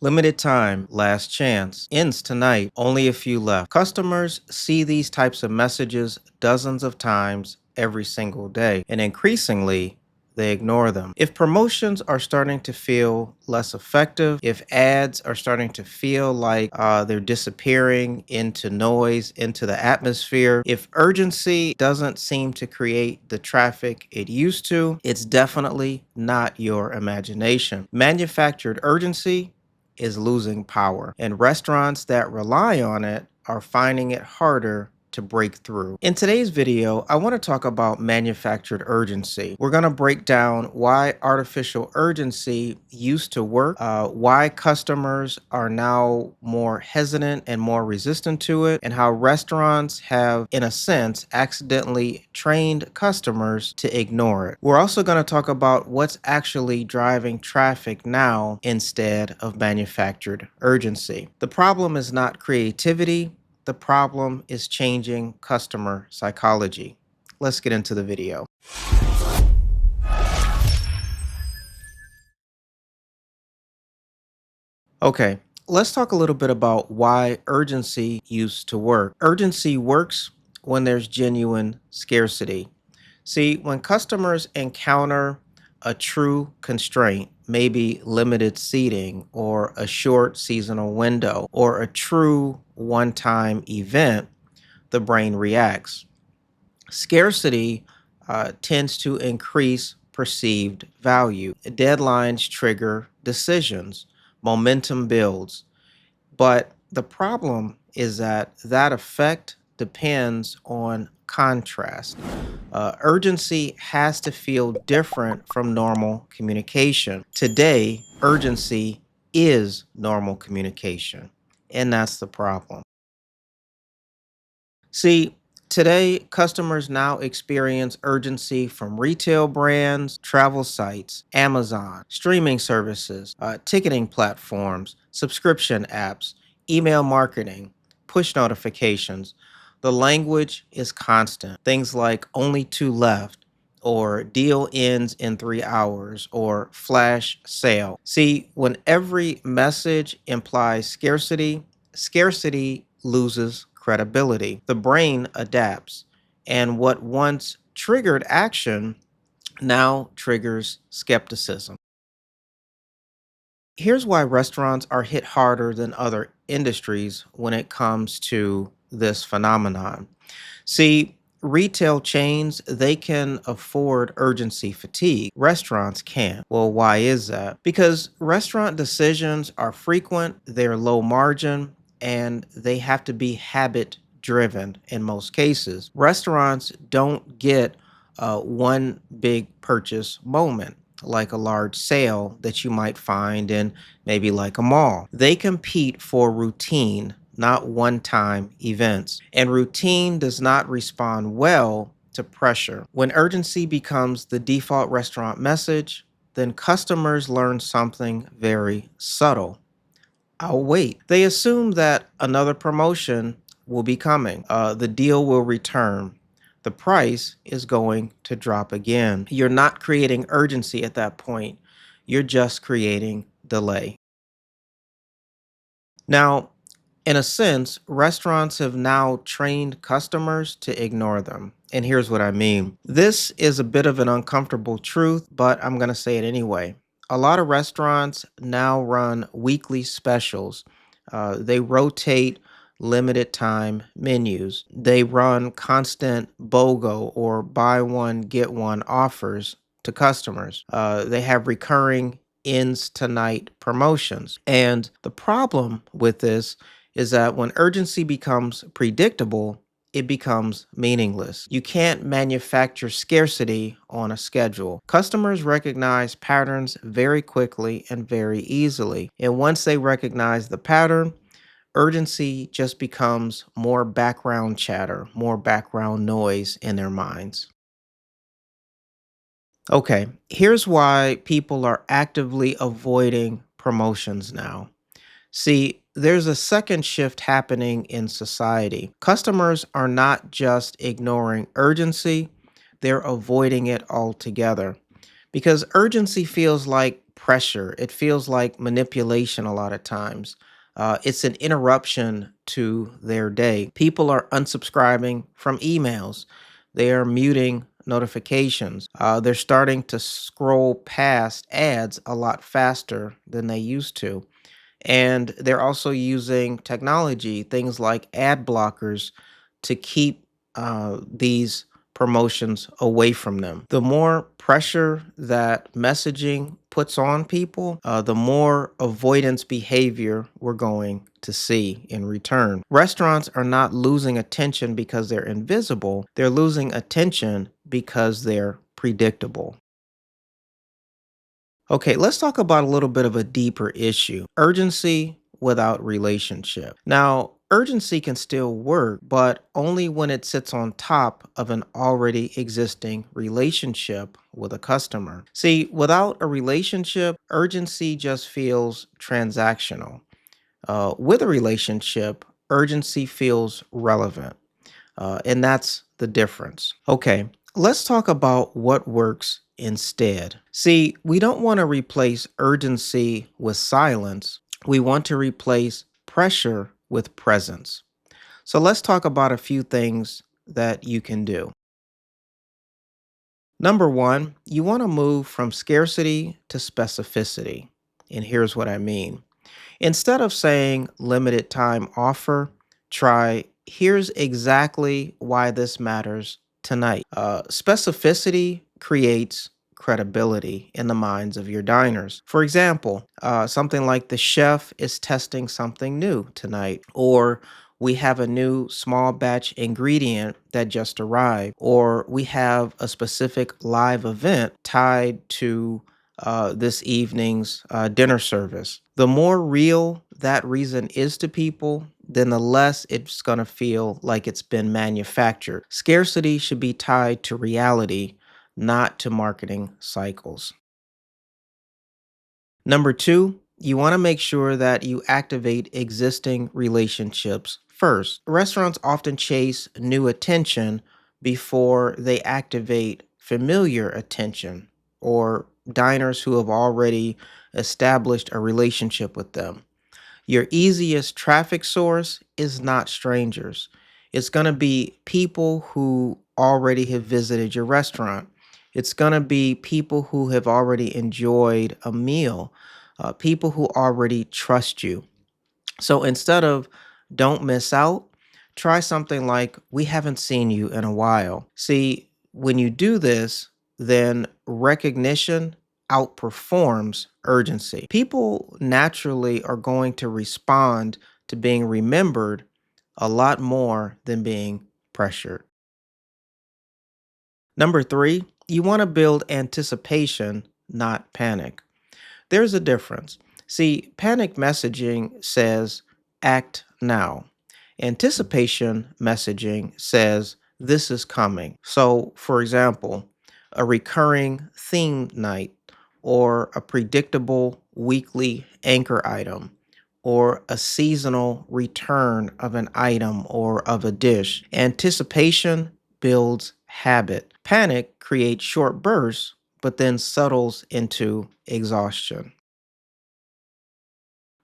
Limited time, last chance, ends tonight, only a few left. Customers see these types of messages dozens of times every single day, and increasingly, they ignore them. If promotions are starting to feel less effective, if ads are starting to feel like they're disappearing into noise, into the atmosphere, if urgency doesn't seem to create the traffic it used to, it's definitely not your imagination. Manufactured urgency is losing power, and restaurants that rely on it are finding it harder to break through. In today's video, I want to talk about manufactured urgency. We're going to break down why artificial urgency used to work, why customers are now more hesitant and more resistant to it, and how restaurants have, in a sense, accidentally trained customers to ignore it. We're also going to talk about what's actually driving traffic now instead of manufactured urgency. The problem is not creativity. The problem is changing customer psychology. Let's get into the video. Okay, let's talk a little bit about why urgency used to work. Urgency works when there's genuine scarcity. See, when customers encounter a true constraint, maybe limited seating or a short seasonal window or a true one-time event, the brain reacts. Scarcity tends to increase perceived value. Deadlines trigger decisions, momentum builds. But the problem is that effect depends on contrast. Urgency has to feel different from normal communication. Today, urgency is normal communication, and that's the problem. See, today, customers now experience urgency from retail brands, travel sites, Amazon, streaming services, ticketing platforms, subscription apps, email marketing, push notifications. The language is constant. Things like only two left, or deal ends in 3 hours, or flash sale. See, when every message implies scarcity, scarcity loses credibility. The brain adapts, and what once triggered action now triggers skepticism. Here's why restaurants are hit harder than other industries when it comes to this phenomenon. See, retail chains, they can afford urgency fatigue. Restaurants can't. Well, why is that? Because restaurant decisions are frequent, they're low margin, and they have to be habit driven in most cases. Restaurants don't get one big purchase moment like a large sale that you might find in maybe like a mall. They compete for routine, not one-time events. And routine does not respond well to pressure. When urgency becomes the default restaurant message, then customers learn something very subtle. I'll wait. They assume that another promotion will be coming. The deal will return. The price is going to drop again. You're not creating urgency at that point. You're just creating delay. Now, in a sense, restaurants have now trained customers to ignore them. And here's what I mean. This is a bit of an uncomfortable truth, but I'm going to say it anyway. A lot of restaurants now run weekly specials. They rotate limited time menus. They run constant BOGO or buy one, get one offers to customers. They have recurring ends tonight promotions. And the problem with this is that when urgency becomes predictable, it becomes meaningless. You can't manufacture scarcity on a schedule. Customers recognize patterns very quickly and very easily. And once they recognize the pattern, urgency just becomes more background chatter, more background noise in their minds. Okay, here's why people are actively avoiding promotions now. See, there's a second shift happening in society. Customers are not just ignoring urgency, they're avoiding it altogether because urgency feels like pressure. It feels like manipulation a lot of times. It's an interruption to their day. People are unsubscribing from emails. They are muting notifications. They're starting to scroll past ads a lot faster than they used to. And they're also using technology, things like ad blockers, to keep these promotions away from them. The more pressure that messaging puts on people, the more avoidance behavior we're going to see in return. Restaurants are not losing attention because they're invisible, they're losing attention because they're predictable. Okay, let's talk about a little bit of a deeper issue: urgency without relationship. Now, urgency can still work, but only when it sits on top of an already existing relationship with a customer. See, without a relationship, urgency just feels transactional. With a relationship, urgency feels relevant. And that's the difference. Okay, let's talk about what works instead. See, we don't want to replace urgency with silence. We want to replace pressure with presence. So let's talk about a few things that you can do. Number one, you want to move from scarcity to specificity. And here's what I mean. Instead of saying limited time offer, try here's exactly why this matters tonight. Specificity creates credibility in the minds of your diners. For example, something like the chef is testing something new tonight, or we have a new small batch ingredient that just arrived, or we have a specific live event tied to this evening's dinner service. The more real that reason is to people, then the less it's going to feel like it's been manufactured. Scarcity should be tied to reality, not to marketing cycles. Number two, you want to make sure that you activate existing relationships first. Restaurants often chase new attention before they activate familiar attention, or diners who have already established a relationship with them. Your easiest traffic source is not strangers. It's going to be people who already have visited your restaurant. It's going to be people who have already enjoyed a meal, people who already trust you. So instead of don't miss out, try something like we haven't seen you in a while. See, when you do this, then recognition outperforms urgency. People naturally are going to respond to being remembered a lot more than being pressured. Number three, you want to build anticipation, not panic. There's a difference. See, panic messaging says act now. Anticipation messaging says this is coming. So, for example, a recurring theme night, or a predictable weekly anchor item, or a seasonal return of an item or of a dish. Anticipation builds habit. Panic creates short bursts, but then settles into exhaustion.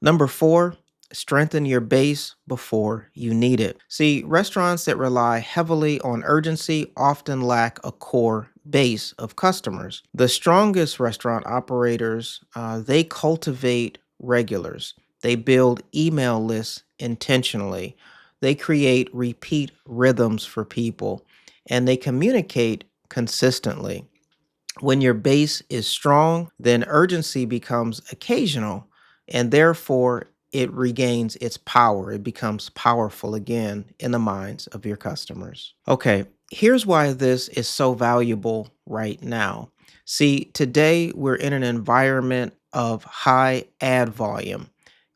Number four, strengthen your base before you need it. See, restaurants that rely heavily on urgency often lack a core base of customers. The strongest restaurant operators, they cultivate regulars. They build email lists intentionally. They create repeat rhythms for people, and they communicate consistently. When your base is strong, then urgency becomes occasional, and therefore it regains its power. It becomes powerful again in the minds of your customers. Okay, here's why this is so valuable right now. See, today we're in an environment of high ad volume,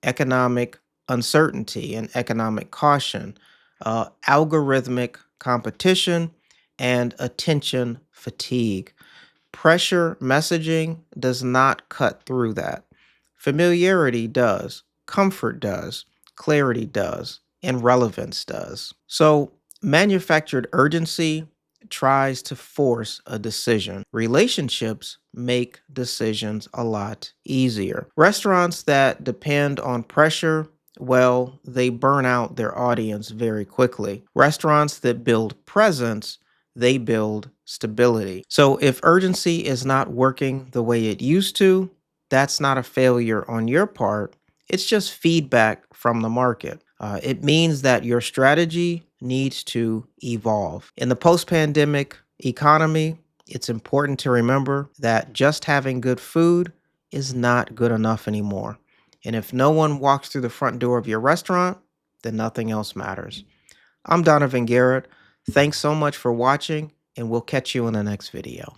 economic uncertainty, and economic caution, algorithmic competition, and attention fatigue. Pressure messaging does not cut through that. Familiarity does, comfort does, clarity does, and relevance does. So, manufactured urgency tries to force a decision. Relationships make decisions a lot easier. Restaurants that depend on pressure, well, they burn out their audience very quickly. Restaurants that build presence, they build stability. So if urgency is not working the way it used to, that's not a failure on your part. It's just feedback from the market. It means that your strategy needs to evolve. In the post pandemic economy, it's important to remember that just having good food is not good enough anymore. And if no one walks through the front door of your restaurant, then nothing else matters. I'm Donovan Garrett. Thanks so much for watching, and we'll catch you in the next video.